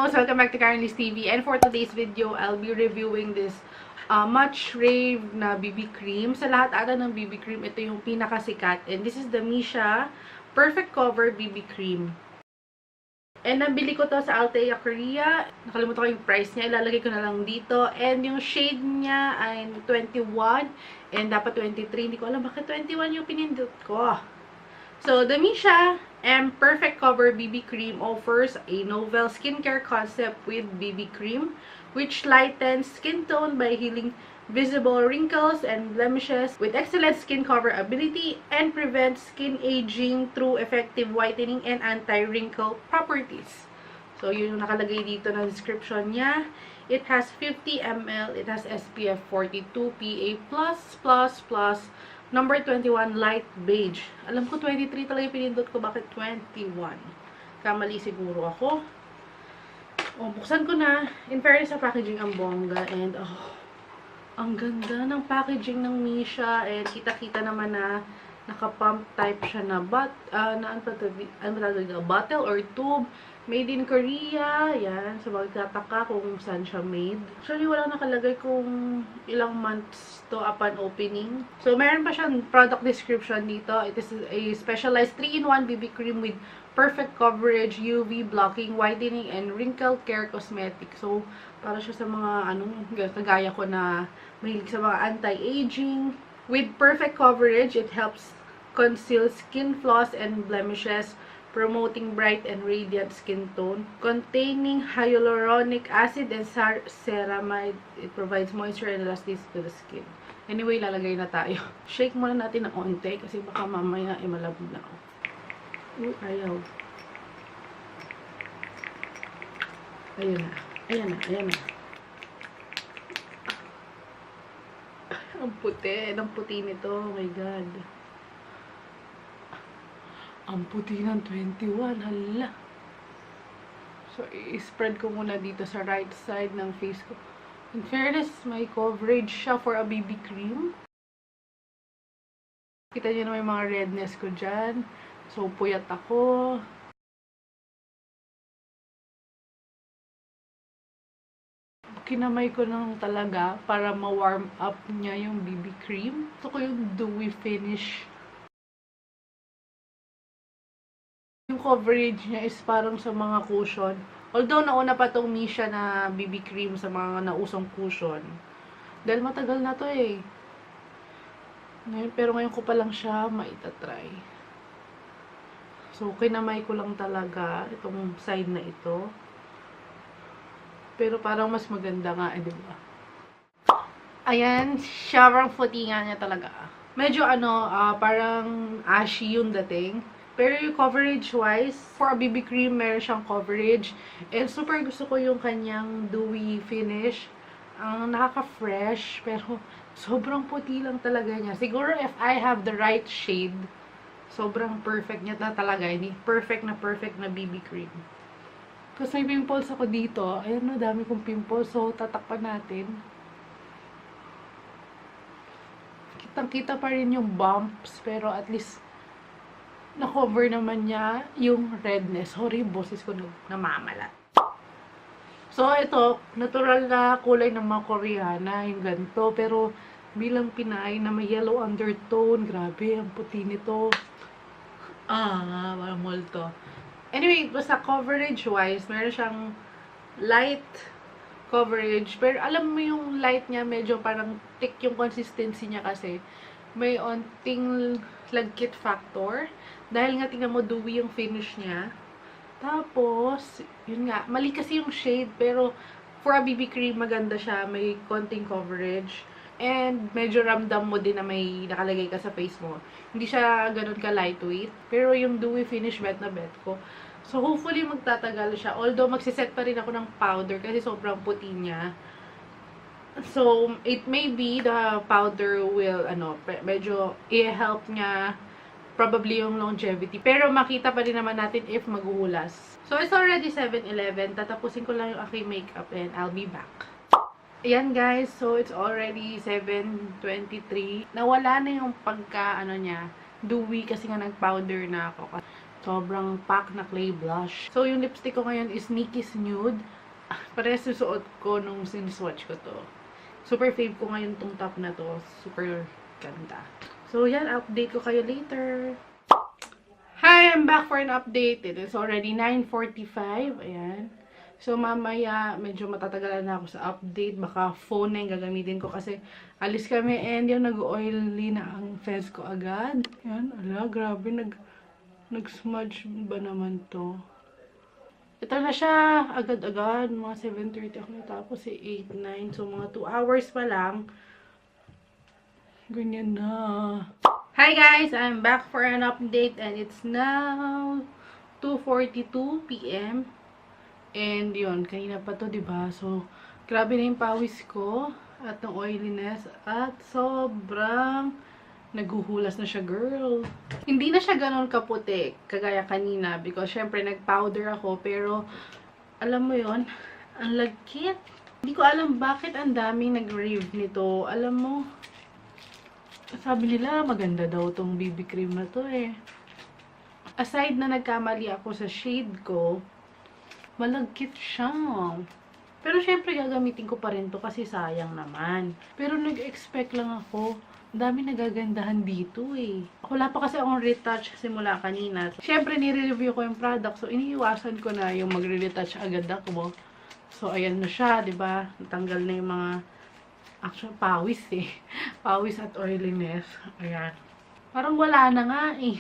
Loves! Welcome back to Karenliz TV. And for today's video, I'll be reviewing this much raved na BB cream. Sa lahat ata ng BB cream, ito yung pinakasikat. And this is the MISSHA Perfect Cover BB Cream. And nabili ko to sa Altea, Korea. Nakalimutan ko yung price niya. Ilalagay ko na lang dito. And yung shade niya ay 21. And dapat 23. Hindi ko alam bakit 21 yung pinindot ko. So, the MISSHA Perfect Cover BB Cream offers a novel skincare concept with BB cream, which lightens skin tone by healing visible wrinkles and blemishes with excellent skin cover ability and prevents skin aging through effective whitening and anti-wrinkle properties. So, yun yung nakalagay dito na description niya. It has 50 ml. It has SPF 42 PA+++. Number 21, light beige. Alam ko 23 talaga yung pinindot ko. Bakit 21? Kamali siguro ako. Oh, buksan ko na. In fairness, sa packaging ang bongga. And, oh, ang ganda ng packaging ng MISSHA. And kita-kita naman na naka-pump type siya na bottle or tube. Made in Korea. Yan. So, magtataka kung saan siya made. Actually, walang nakalagay kung ilang months to upon opening. So, meron pa siyang product description dito. It is a specialized 3-in-1 BB cream with perfect coverage, UV blocking, whitening, and wrinkle care cosmetic. So, para siya sa mga, kagaya ko na mahilig sa mga anti-aging. With perfect coverage, it helps conceal skin flaws and blemishes, promoting bright and radiant skin tone. Containing hyaluronic acid and ceramide, it provides moisture and elasticity to the skin. Anyway, lalagay na tayo. Shake muna natin ng onte kasi baka mamaya malabog na ako. Uy, ayaw. Ayan na. Ayan na. Ayan na. Ang puti. Ang puti nito. Oh my God. Ang puti ng 21, hala. So, i-spread ko muna dito sa right side ng face ko. In fairness, may coverage siya for a BB cream. Kita niyo na may mga redness ko dyan. So, puyat ako. Kinamay ko lang talaga para ma-warm up niya yung BB cream. Gusto ko yung dewy finish. Yung coverage niya is parang sa mga cushion. Although, nauna pa tong MISSHA na BB cream sa mga nausong cushion. Dahil matagal na to eh. Pero ngayon ko pa lang siya maitatry. So, kinamay ko lang talaga itong side na ito. Pero parang mas maganda nga, diba? Ayan, sobrang puti nga niya talaga. Medyo parang ashy yung dating. Pero yung coverage-wise, for a BB cream, meron siyang coverage. And super gusto ko yung kanyang dewy finish. Ang nakaka-fresh, pero sobrang puti lang talaga niya. Siguro if I have the right shade, sobrang perfect niya na talaga. Hindi perfect na BB cream. Kasi may pimples ako dito. Ayan na, dami kong pimples. So, tatakpan natin. Kitang-kita pa rin yung bumps, pero at least na-cover naman niya yung redness. Sorry, boses ko namamalat. So, ito, natural na kulay ng mga Koreana, yung ganito. Pero, bilang Pinay na may yellow undertone, grabe, ang puti nito. Parang multo. Anyway, basta coverage-wise, meron siyang light coverage. Pero, alam mo yung light niya, medyo parang thick yung consistency niya kasi. May onting lagkit factor. Dahil nga, tingnan mo, dewy yung finish niya. Tapos, yun nga, mali kasi yung shade, pero for a BB cream, maganda siya. May konting coverage. And, medyo ramdam mo din na may nakalagay ka sa face mo. Hindi siya ganun ka lightweight. Pero yung dewy finish, bet na bet ko. So, hopefully, magtatagal siya. Although, magsiset pa rin ako ng powder kasi sobrang puti niya. So, it may be the powder will, medyo i-help niya probably yung longevity. Pero makita pa rin naman natin if maghuhulas. So, it's already 7:11. Tatapusin ko lang yung aking makeup and I'll be back. Ayan guys, so it's already 7:23. Nawala na yung pagka, dewy kasi nga nag-powder na ako. Sobrang pack na clay blush. So, yung lipstick ko ngayon is Nikki's Nude. Parehas yung suot ko nung siniswatch ko to. Super fave ko ngayon tong top na to. Super ganda. So, yan. Update ko kayo later. Hi! I'm back for an update. It is already 9:45. Ayan. So, mamaya, medyo matatagalan na ako sa update. Baka phone na yung gagamitin ko kasi alis kami and yung nag-oily na ang face ko agad. Ayan. Ala, grabe. Nag-smudge ba naman to? Ito na siya. Agad-agad. Mga 7:30 ako natapos. 8, 9. So, mga 2 hours pa lang. Ganyan na. Hi guys! I'm back for an update and it's now 2:42 p.m. And yun, kanina pa to, diba? So, grabe na yung pawis ko at ng oiliness at sobrang naguhulas na siya, girl. Hindi na siya ganun kaputi kagaya kanina because syempre nag-powder ako pero alam mo yun, ang lagkit. Hindi ko alam bakit ang daming nag-rave nito. Alam mo, sabi nila, maganda daw tong BB cream na to eh. Aside na nagkamali ako sa shade ko, malagkit siya. Pero syempre gagamitin ko pa rin to kasi sayang naman. Pero nag-expect lang ako. Ang dami nagagandahan dito eh. Wala pa kasi akong retouch simula kanina. Syempre nire-review ko yung product. So iniiwasan ko na yung magre-retouch agad ako. So ayan na siya, 'di ba? Natanggal na yung mga actual pawis eh. Pawis at oiliness. Ayan. Parang wala na nga eh.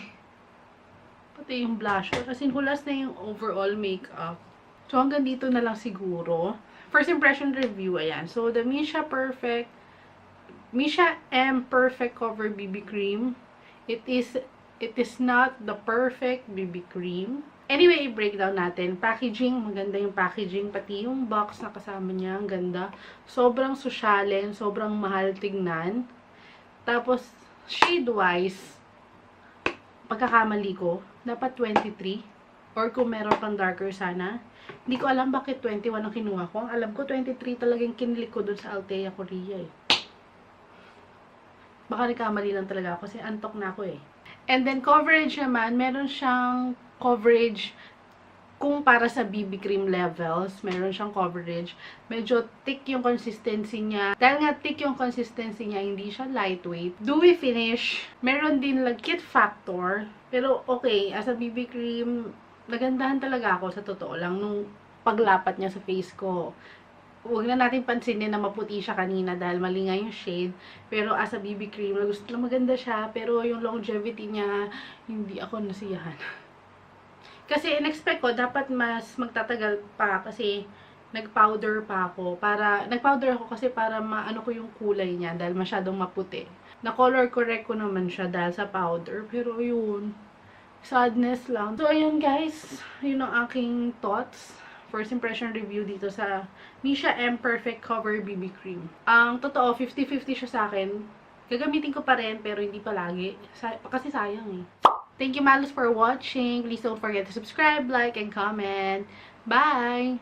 Pati yung blusher. Kasi hulas na yung overall makeup. So hanggang dito na lang siguro. First impression review, ayan. So the MISSHA M Perfect Cover BB Cream. It is not the perfect BB cream. Anyway, i-breakdown natin. Packaging, maganda yung packaging. Pati yung box na kasama niya, ang ganda. Sobrang sosyalin, sobrang mahal tignan. Tapos, shade-wise, pagkakamali ko, dapat 23. Or kung meron pang darker sana. Hindi ko alam bakit 21 ang kinuha ko. Ang alam ko, 23 talagang kinlik ko dun sa Altea Korea eh. Baka nagkamali lang talaga ako kasi antok na ako eh. And then, coverage naman, meron siyang coverage kung para sa BB cream levels. Meron siyang coverage. Medyo thick yung consistency niya. Dahil nga thick yung consistency niya, hindi siya lightweight. Dewy finish. Meron din lagkit factor. Pero okay, as a BB cream, nagandahan talaga ako sa totoo lang nung paglapat niya sa face ko. Huwag na natin pansinin na maputi siya kanina dahil mali nga yung shade. Pero as a BB cream, gusto lang maganda siya. Pero yung longevity niya, hindi ako nasiyahan. Kasi in-expect ko, dapat mas magtatagal pa kasi nag-powder pa ako. Nag-powder ako kasi para maano ko yung kulay niya dahil masyadong maputi. Na-color correct ko naman siya dahil sa powder. Pero yun, sadness lang. So ayun guys, yun ang aking thoughts. First impression review dito sa MISSHA M Perfect Cover BB Cream. Ang totoo, 50-50 siya sa akin. Gagamitin ko pa rin, pero hindi palagi. Kasi sayang eh. Thank you, Malos, for watching. Please don't forget to subscribe, like, and comment. Bye!